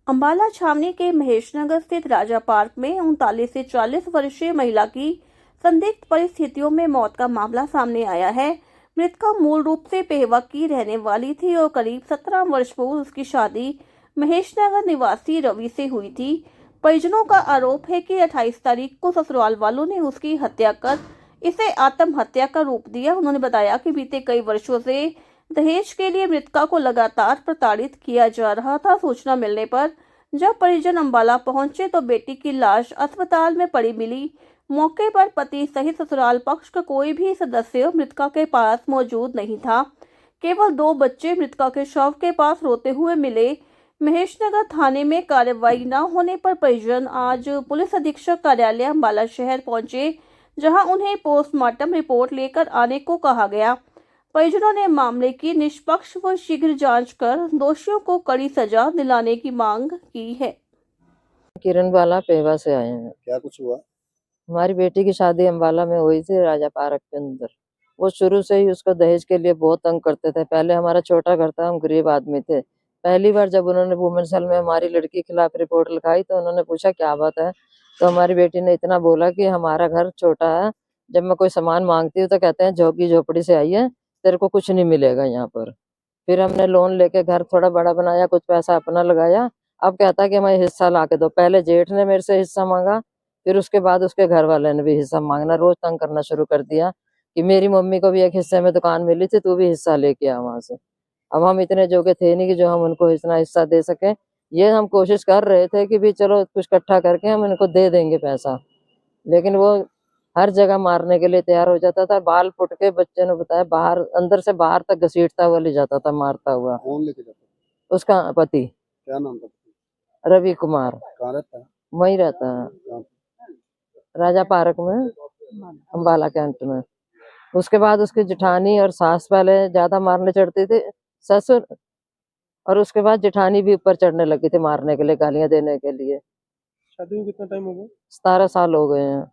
अंबाला छावनी के महेशनगर स्थित राजा पार्क में 39 से 40 वर्षीय महिला की संदिग्ध परिस्थितियों में मौत का मामला सामने आया है। मृतका मूल रूप से पेहवा की रहने वाली थी और करीब 17 वर्ष पूर्व उसकी शादी महेशनगर निवासी रवि से हुई थी। परिजनों का आरोप है कि 28 तारीख को ससुराल वालों ने उसकी हत्या कर इसे आत्महत्या का रूप दिया। उन्होंने बताया कि बीते कई वर्षों से दहेज के लिए मृतका को लगातार प्रताड़ित किया जा रहा था। सूचना मिलने पर जब परिजन अंबाला पहुंचे तो बेटी की लाश अस्पताल में पड़ी मिली। मौके पर पति सहित ससुराल पक्ष का कोई भी सदस्य मृतका के पास मौजूद नहीं था। केवल 2 बच्चे मृतका के शव के पास रोते हुए मिले। महेशनगर थाने में कार्रवाई न होने पर परिजन आज पुलिस अधीक्षक कार्यालय अंबाला शहर पहुंचे, जहां उन्हें पोस्टमार्टम रिपोर्ट लेकर आने को कहा गया। परिजनों ने मामले की निष्पक्ष व शीघ्र जांच कर दोषियों को कड़ी सजा दिलाने की मांग की है। किरण बाला पेवा से आए हैं। क्या कुछ हुआ? हमारी बेटी की शादी अंबाला में हुई थी, राजा पार्क के अंदर। वो शुरू से ही उसको दहेज के लिए बहुत तंग करते थे। पहले हमारा छोटा घर था, हम गरीब आदमी थे। पहली बार जब उन्होंने वुमेन सेल में हमारी लड़की के खिलाफ रिपोर्ट लिखाई तो उन्होंने पूछा क्या बात है, तो हमारी बेटी ने इतना बोला कि हमारा घर छोटा है, जब मैं कोई सामान मांगती हूँ तो कहते हैं झोंकी झोपड़ी से आई है, तेरे को कुछ नहीं मिलेगा यहाँ पर। फिर हमने लोन लेके घर थोड़ा बड़ा बनाया, कुछ पैसा अपना लगाया। अब कहता है कि हमें हिस्सा ला के दो। पहले जेठ ने मेरे से हिस्सा मांगा, फिर उसके बाद उसके घर वाले ने भी हिस्सा मांगना रोज तंग करना शुरू कर दिया कि मेरी मम्मी को भी एक हिस्से में दुकान मिली थी, तू भी हिस्सा लेके आ वहां से। अब हम इतने जोगे थे नहीं कि जो हम उनको इतना हिस्सा दे सके। ये हम कोशिश कर रहे थे कि भी चलो कुछ इकट्ठा करके हम इनको दे देंगे पैसा, लेकिन वो हर जगह मारने के लिए तैयार हो जाता था। बाल फुट के बच्चे ने बताया बाहर अंदर से बाहर तक घसीटता हुआ ले जाता था, मारता हुआ। कौन लेके जाता? उसका पति क्या नाम था? रवि कुमार कहाँ रहता है? वहीं रहता है, कहाँ? राजा पार्क में, अंबाला कैंट में। उसके बाद उसकी जेठानी और सास पहले ज्यादा मारने चढ़ती थी, ससुर, और उसके बाद जेठानी भी ऊपर चढ़ने लगी थी मारने के लिए, गालियां देने के लिए। शादी को कितना टाइम हो गया? 17 साल हो गए हैं।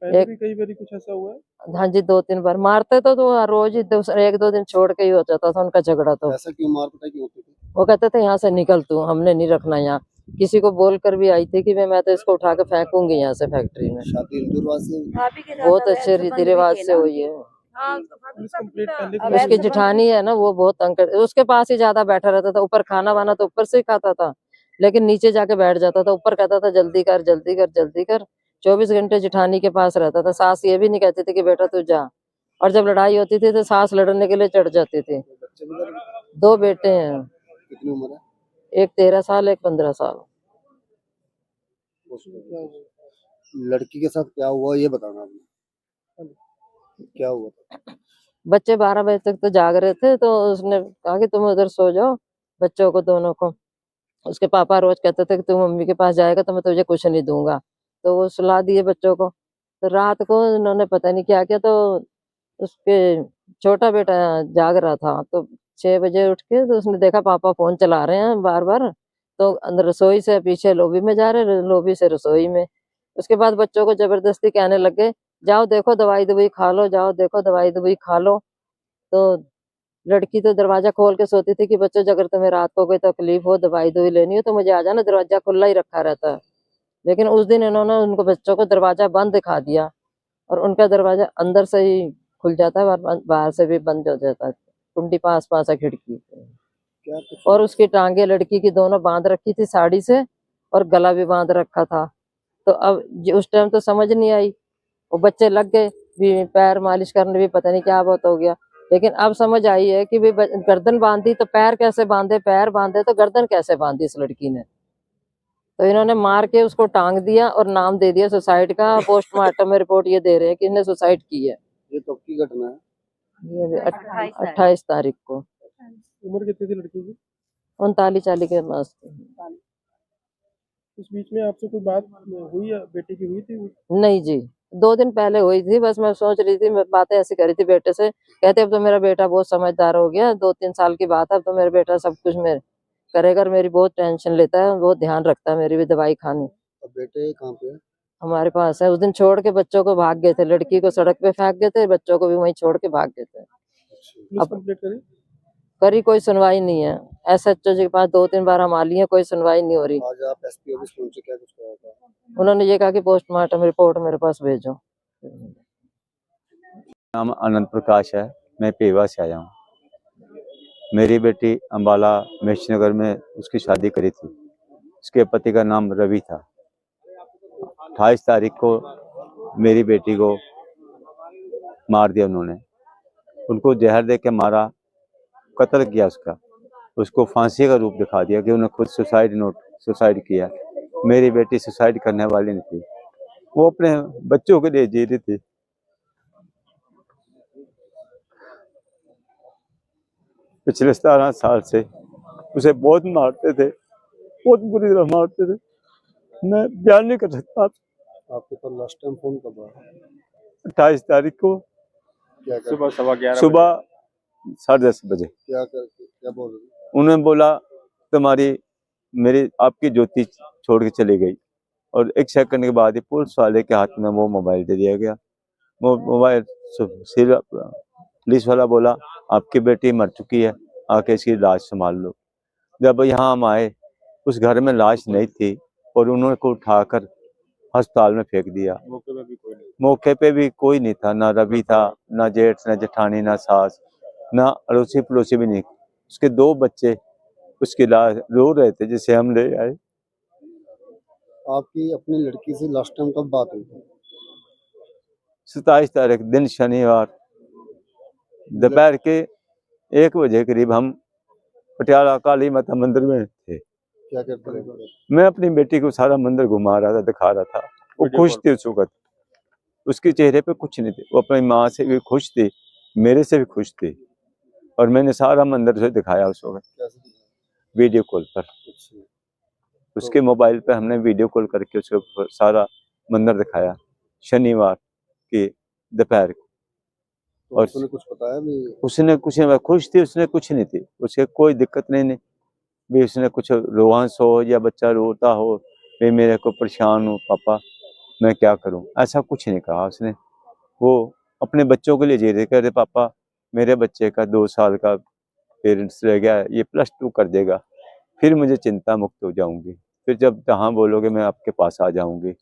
पहले एक भी कई बार कुछ ऐसा हुआ है? हाँ जी, 2-3 बार मारते तो रोज ही 1-2 दिन छोड़ के ही हो जाता था उनका झगड़ा। तो ऐसा क्यों मार पिटाई क्यों होती थी? वो कहते थे यहाँ से निकल तू, हमने नहीं रखना यहाँ। किसी को बोल कर भी आई थी कि मैं तो इसको उठा के फेंकूंगी यहाँ से फैक्ट्री में। शादी हिंदू रिवाज से? बहुत अच्छे रीति रिवाज से हुई है। पुलिस कंप्लेंट पहले भी उसकी जेठानी है ना, वो बहुत तंग कर, उसके पास ही ज्यादा बैठा रहता था। ऊपर खाना वाना तो ऊपर से ही खाता था, लेकिन नीचे जाके बैठ जाता था। ऊपर कहता था जल्दी कर जल्दी कर जल्दी कर। 24 घंटे जेठानी के पास रहता था। सास ये भी नहीं कहती थी कि बेटा तू जा, और जब लड़ाई होती थी तो सास लड़ने के लिए चढ़ जाती थी। बच्चे भी? 2 बेटे हैं, कितनी उम्र है? एक 13 साल, एक 15 साल। लड़की के साथ क्या हुआ ये बताना आपने, क्या हुआ था? बच्चे 12 बजे तक तो जाग रहे थे, तो उसने कहा कि तुम उधर सो जाओ, बच्चों को दोनों को। उसके पापा रोज कहते थे कि तू मम्मी के पास जाएगा तो मैं तुझे कुछ नहीं दूंगा, तो वो सुला दिए बच्चों को। तो रात को उन्होंने पता नहीं क्या किया, तो उसके छोटा बेटा जाग रहा था, तो 6 बजे उठ के तो उसने देखा पापा फोन चला रहे हैं बार बार। तो अंदर रसोई से पीछे लॉबी में जा रहे, लॉबी से रसोई में। उसके बाद बच्चों को जबरदस्ती कहने लगे जाओ देखो दवाई दवाई खा लो, जाओ देखो दवाई दवाई खा लो। तो लड़की तो दरवाजा खोल के सोती थी कि बच्चों अगर तुम्हें रात को कोई तकलीफ हो, दवाई दवाई लेनी हो तो मुझे आ जाना, दरवाजा खुला ही रखा रहता है। लेकिन उस दिन इन्होंने उनको बच्चों को दरवाजा बंद दिखा दिया, और उनका दरवाजा अंदर से ही खुल जाता है और बाहर से भी बंद हो जाता है, कुंडी पास पास है खिड़की। क्या कुछ? और उसकी टांगे लड़की की दोनों बांध रखी थी साड़ी से, और गला भी बांध रखा था। तो अब उस टाइम तो समझ नहीं आई, वो बच्चे लग गए भी पैर मालिश करने, भी पता नहीं क्या बात हो गया। लेकिन अब समझ आई है कि भी गर्दन बांधी तो पैर कैसे बांधे, पैर बांधे तो गर्दन कैसे बांधी इस लड़की ने। तो इन्होंने मार के उसको टांग दिया और नाम दे दिया सुसाइड का। पोस्टमार्टम में रिपोर्ट ये दे रहे हैं कि इसने सुसाइड की है। ये कब की घटना है? ये 28 तारीख को। उम्र कितनी थी लड़की की? 39-40 के पास। इस बीच में आपसे कोई बात हुई है बेटे की, हुई थी? नहीं जी, 2 दिन पहले हुई थी बस। मैं सोच रही थी, मैं बातें ऐसी करी थी बेटे से, कहते अब तो मेरा बेटा बहुत समझदार हो गया, 2-3 साल की बात है, अब तो मेरा बेटा सब कुछ मेरे करेगा, मेरी बहुत टेंशन लेता है, बहुत ध्यान रखता है, मेरी भी दवाई खानी। अब बेटे कहाँ पे है? हमारे पास है। उस दिन छोड़ के बच्चों को भाग गए थे, लड़की को सड़क पे फेंक गए थे, बच्चों को भी वहीं छोड़ के भाग गए थे। पुलिस कंप्लेंट करी? करी, कोई सुनवाई नहीं है। SHO जी के पास 2-3 बार हम आ लिए, कोई सुनवाई नहीं हो रही। आज आप एसपी ऑफिस पहुंचे, क्या कुछ कहा था? उन्होंने ये कहा कि पोस्टमार्टम रिपोर्ट मेरे पास भेजो। नाम आनंद प्रकाश है, मैं पेवा से आया हूँ। मेरी बेटी अम्बाला महेशनगर में उसकी शादी करी थी। उसके पति का नाम रवि था। 28 तारीख को मेरी बेटी को मार दिया उन्होंने। उनको जहर दे के मारा, कत्ल किया उसको फांसी का रूप दिखा दिया कि उन्हें खुद सुसाइड किया। मेरी बेटी सुसाइड करने वाली नहीं थी, वो अपने बच्चों के लिए जी रही थी। पिछले 17 साल से उसे बहुत मारते थे, बहुत बुरी तरह मारते थे। मैं बयान नहीं कर सकता। आपके पास लास्ट टाइम फोन कब आया? 28 तारीख को क्या सुबह 10:30 बजे। क्या बोल रहे? उन्होंने बोला मेरी आपकी ज्योति छोड़ के चली गई, और 1 सेकंड के बाद ही पुलिस वाले के हाथ में वो मोबाइल दे दिया गया। वो मोबाइल पुलिस वाला बोला आपकी बेटी मर चुकी है, आके इसकी लाश संभाल लो। जब यहाँ हम आए, उस घर में लाश नहीं थी और उन्होंने को उठाकर अस्पताल में फेंक दिया। मौके पे भी कोई नहीं था, ना रवि था, ना जेठ, ना जेठानी, ना सास, ना अड़ोसी पड़ोसी भी नहीं। उसके 2 बच्चे उसकी लाश रो रहे थे, जिसे हम ले आए। आपकी अपनी लड़की से लास्ट टाइम कब बात हुई थी? 27 तारीख दिन शनिवार दोपहर के 1 बजे करीब हम पटियाला काली माता मंदिर में थे। क्या करते रहे? मैं अपनी बेटी को सारा मंदिर घुमा रहा था, दिखा रहा था। वो खुश थी उस वक्त, उसके चेहरे पे कुछ नहीं थे। वो अपनी माँ से भी खुश थी, मेरे से भी खुश थी, और मैंने सारा मंदिर से दिखाया उस वक्त वीडियो कॉल पर। उसके मोबाइल पे हमने वीडियो कॉल करके उसको सारा मंदिर दिखाया शनिवार की दोपहर को। और उसने कुछ बताया भी? उसने कुछ नहीं, खुश थी, उसने कुछ नहीं थी, उसे कोई दिक्कत नहीं भी। उसने कुछ रोवांस हो या बच्चा रोता हो, मैं मेरे को परेशान हूँ पापा, मैं क्या करूँ, ऐसा कुछ नहीं कहा उसने। वो अपने बच्चों के लिए जी रहे, कह रहे पापा मेरे बच्चे का 2 साल का पेरेंट्स रह गया है, ये +2 कर देगा, फिर मुझे चिंता मुक्त हो जाऊंगी, फिर जब जहाँ बोलोगे मैं आपके पास आ जाऊंगी।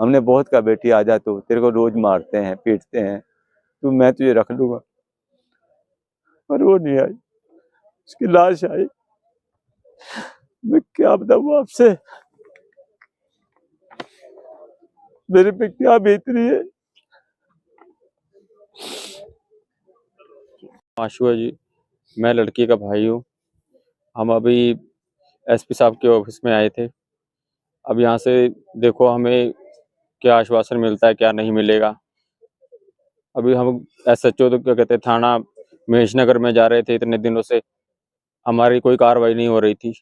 हमने बहुत कहा बेटी आ जा, तो तेरे को रोज मारते हैं पीटते हैं, तो मैं तुझे रख लूंगा, पर वो नहीं आई। उसकी लाश आई। मैं क्या बताऊँ आपसे, मेरे पे क्या बीत रही है। आशु है जी, मैं लड़की का भाई हूँ। हम अभी एसपी साहब के ऑफिस में आए थे। अब यहाँ से देखो हमें क्या आश्वासन मिलता है, क्या नहीं मिलेगा। अभी हम SHO तो क्या कहते हैं थाना महेशनगर में जा रहे थे, इतने दिनों से हमारी कोई कार्रवाई नहीं हो रही थी।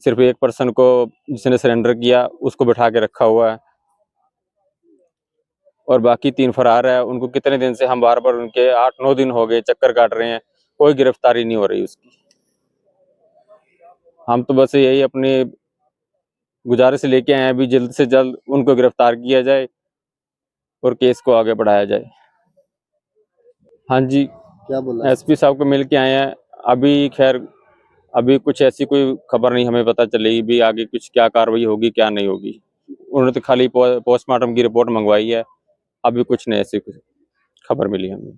सिर्फ एक पर्सन को जिसने सरेंडर किया उसको बिठा के रखा हुआ है, और बाकी 3 फरार है। उनको कितने दिन से हम बार बार उनके 8-9 दिन हो गए चक्कर काट रहे हैं, कोई गिरफ्तारी नहीं हो रही उसकी। हम तो बस यही अपनी गुजारिश लेके आए हैं, अभी जल्द से जल्द उनको गिरफ्तार किया जाए और केस को आगे बढ़ाया जाए। हाँ जी, क्या बोला? एसपी साहब को मिल के आए हैं। अभी खैर अभी कुछ ऐसी कोई खबर नहीं हमें पता चलेगी भी आगे कुछ क्या कार्रवाई होगी क्या नहीं होगी। उन्होंने तो खाली पोस्टमार्टम की रिपोर्ट मंगवाई है, अभी कुछ नहीं ऐसी कुछ खबर मिली हमें।